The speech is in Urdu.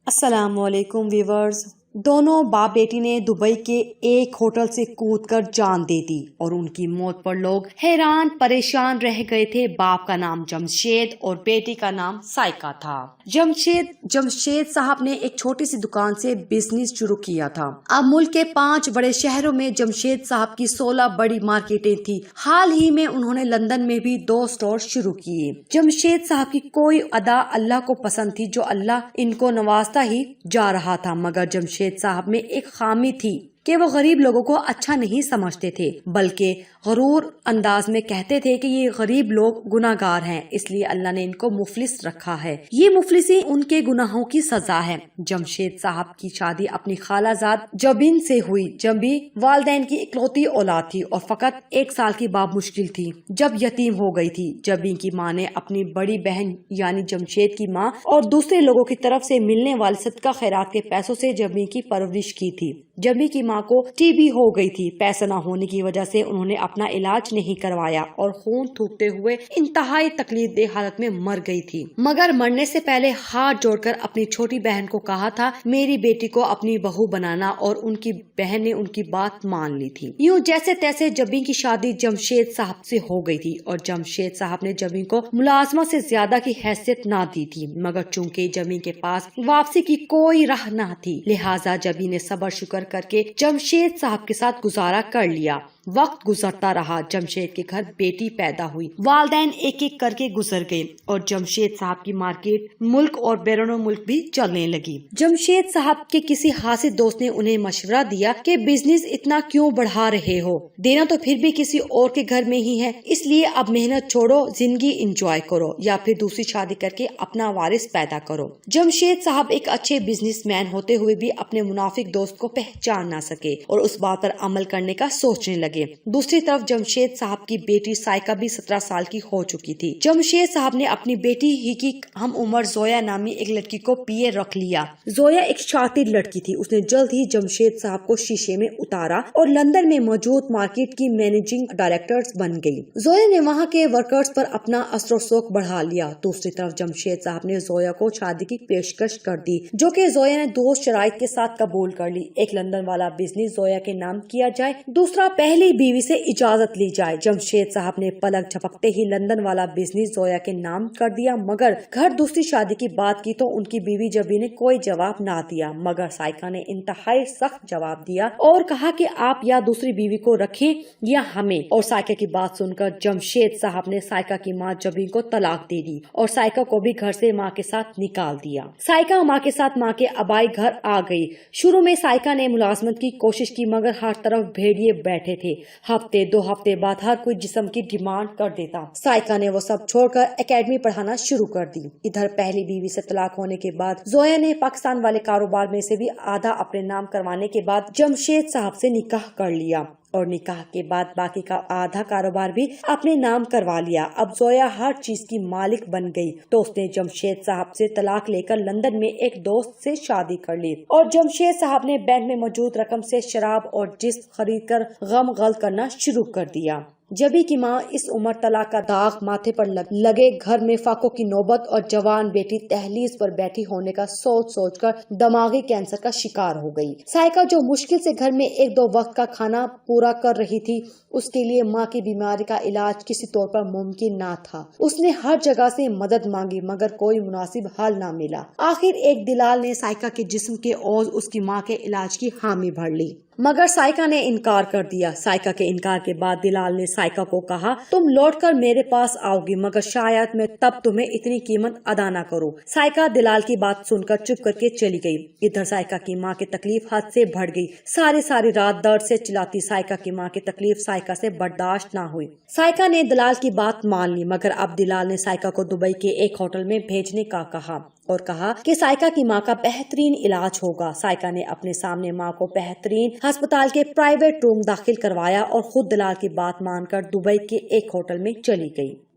السلام علیکم ویورز۔ دونوں باپ بیٹی نے دبئی کے ایک ہوٹل سے کود کر جان دے دی اور ان کی موت پر لوگ حیران پریشان رہ گئے تھے۔ باپ کا نام جمشید اور بیٹی کا نام سائقہ تھا۔ جمشید صاحب نے ایک چھوٹی سی دکان سے بزنس شروع کیا تھا۔ اب ملک کے 5 بڑے شہروں میں جمشید صاحب کی 16 بڑی مارکیٹیں تھی۔ حال ہی میں انہوں نے لندن میں بھی 2 اسٹور شروع کیے۔ جمشید صاحب کی کوئی ادا اللہ کو پسند تھی جو اللہ ان کو نوازتا ہی جا رہا تھا، مگر جمشید صاحب میں ایک خامی تھی کہ وہ غریب لوگوں کو اچھا نہیں سمجھتے تھے، بلکہ غرور انداز میں کہتے تھے کہ یہ غریب لوگ گناہگار ہیں، اس لیے اللہ نے ان کو مفلس رکھا ہے، یہ مفلسی ان کے گناہوں کی سزا ہے۔ جمشید صاحب کی شادی اپنی خالہ زاد جبین سے ہوئی۔ جبی والدین کی اکلوتی اولاد تھی اور فقط 1 سال کی باب مشکل تھی جب یتیم ہو گئی تھی۔ جبی کی ماں نے اپنی بڑی بہن یعنی جمشید کی ماں اور دوسرے لوگوں کی طرف سے ملنے والے صدقہ خیرات کے پیسوں سے جبی کی پرورش کی تھی۔ جبی کی ماں کو ٹی بی ہو گئی تھی۔ پیسہ نہ ہونے کی وجہ سے انہوں نے اپنا علاج نہیں کروایا اور خون تھوکتے ہوئے انتہائی تکلیف دہ حالت میں مر گئی تھی، مگر مرنے سے پہلے ہاتھ جوڑ کر اپنی چھوٹی بہن کو کہا تھا میری بیٹی کو اپنی بہو بنانا، اور ان کی بہن نے ان کی بات مان لی تھی۔ یوں جیسے تیسے جبی کی شادی جمشید صاحب سے ہو گئی تھی اور جمشید صاحب نے جبی کو ملازمہ سے زیادہ کی حیثیت نہ دی تھی، مگر چونکہ جبی کے پاس واپسی کی کوئی راہ نہ تھی، لہٰذا جبی نے صبر شکر کر کے جمشید صاحب کے ساتھ گزارا کر لیا۔ وقت گزرتا رہا، جمشید کے گھر بیٹی پیدا ہوئی، والدین ایک ایک کر کے گزر گئے اور جمشید صاحب کی مارکیٹ ملک اور بیرون ملک بھی چلنے لگی۔ جمشید صاحب کے کسی حاسد دوست نے انہیں مشورہ دیا کہ بزنس اتنا کیوں بڑھا رہے ہو، دینا تو پھر بھی کسی اور کے گھر میں ہی ہے، اس لیے اب محنت چھوڑو، زندگی انجوائے کرو یا پھر دوسری شادی کر کے اپنا وارث پیدا کرو۔ جمشید صاحب ایک اچھے بزنس مین ہوتے ہوئے بھی اپنے منافق دوست کو پہچان نہ سکے اور اس بات پر عمل کرنے کا سوچنے لگے۔ دوسری طرف جمشید صاحب کی بیٹی سائقہ بھی 17 سال کی ہو چکی تھی۔ جمشید صاحب نے اپنی بیٹی ہی کی ہم عمر زویا نامی ایک لڑکی کو پیے رکھ لیا۔ زویا ایک شاطر لڑکی تھی، اس نے جلد ہی جمشید صاحب کو شیشے میں اتارا اور لندن میں موجود مارکیٹ کی مینیجنگ ڈائریکٹر بن گئی۔ زویا نے وہاں کے ورکرز پر اپنا اثر و رسوخ بڑھا لیا۔ دوسری طرف جمشید صاحب نے زویا کو شادی کی پیشکش کر دی، جو کہ زویا نے 2 شرائط کے ساتھ قبول کر لی۔ ایک لندن والا بزنس زویا کے نام کیا جائے، دوسرا پہلی بیوی سے اجازت لی جائے۔ جمشید صاحب نے پلک جھپکتے ہی لندن والا بزنس زویا کے نام کر دیا، مگر گھر دوسری شادی کی بات کی تو ان کی بیوی جبی نے کوئی جواب نہ دیا، مگر سائقہ نے انتہائی سخت جواب دیا اور کہا کہ آپ یا دوسری بیوی کو رکھیں یا ہمیں، اور سائقہ کی بات سن کر جمشید صاحب نے سائقہ کی ماں جبی کو طلاق دے دی اور سائقہ کو بھی گھر سے ماں کے ساتھ نکال دیا۔ سائقہ ماں کے ساتھ ماں کے آبائی گھر آ گئی۔ شروع میں سائقہ نے ملازمت کی کوشش کی، مگر ہر طرف بھیڑیے بیٹھے تھے۔ ہفتے 2 ہفتے بعد ہر کوئی جسم کی ڈیمانڈ کر دیتا۔ سائقہ نے وہ سب چھوڑ کر اکیڈمی پڑھانا شروع کر دی۔ ادھر پہلی بیوی سے طلاق ہونے کے بعد زویا نے پاکستان والے کاروبار میں سے بھی آدھا اپنے نام کروانے کے بعد جمشید صاحب سے نکاح کر لیا اور نکاح کے بعد باقی کا آدھا کاروبار بھی اپنے نام کروا لیا۔ اب زویا ہر چیز کی مالک بن گئی تو اس نے جمشید صاحب سے طلاق لے کر لندن میں ایک دوست سے شادی کر لی اور جمشید صاحب نے بینک میں موجود رقم سے شراب اور جسم خرید کر غم غلط کرنا شروع کر دیا۔ جبی کی ماں اس عمر طلاق کا داغ ماتھے پر لگے گھر میں فاقوں کی نوبت اور جوان بیٹی دہلیز پر بیٹھی ہونے کا سوچ کر دماغی کینسر کا شکار ہو گئی۔ سائقہ جو مشکل سے گھر میں 1-2 وقت کا کھانا پورا کر رہی تھی، اس کے لیے ماں کی بیماری کا علاج کسی طور پر ممکن نہ تھا۔ اس نے ہر جگہ سے مدد مانگی مگر کوئی مناسب حل نہ ملا۔ آخر ایک دلال نے سائقہ کے جسم کے عوض اس کی ماں کے علاج کی حامی بھر لی، مگر سائقہ نے انکار کر دیا۔ سائقہ کے انکار کے بعد دلال نے سائقہ کو کہا تم لوٹ کر میرے پاس آؤ گی، مگر شاید میں تب تمہیں اتنی قیمت ادا نہ کروں۔ سائقہ دلال کی بات سن کر چپ کر کے چلی گئی۔ ادھر سائقہ کی ماں کی تکلیف حد سے بڑھ گئی، ساری رات درد سے چلاتی۔ سائقہ کی ماں کی تکلیف سائقہ سے برداشت نہ ہوئی۔ سائقہ نے دلال کی بات مان لی، مگر اب دلال نے سائقہ کو دبئی کے ایک ہوٹل میں بھیجنے کا کہا اور کہا کہ سائقہ کی ماں کا بہترین علاج ہوگا۔ سائقہ نے اپنے سامنے ماں کو بہترین ہسپتال کے پرائیویٹ روم داخل کروایا اور خود دلال کی بات مان کر دبئی کے ایک ہوٹل میں چلی گئی۔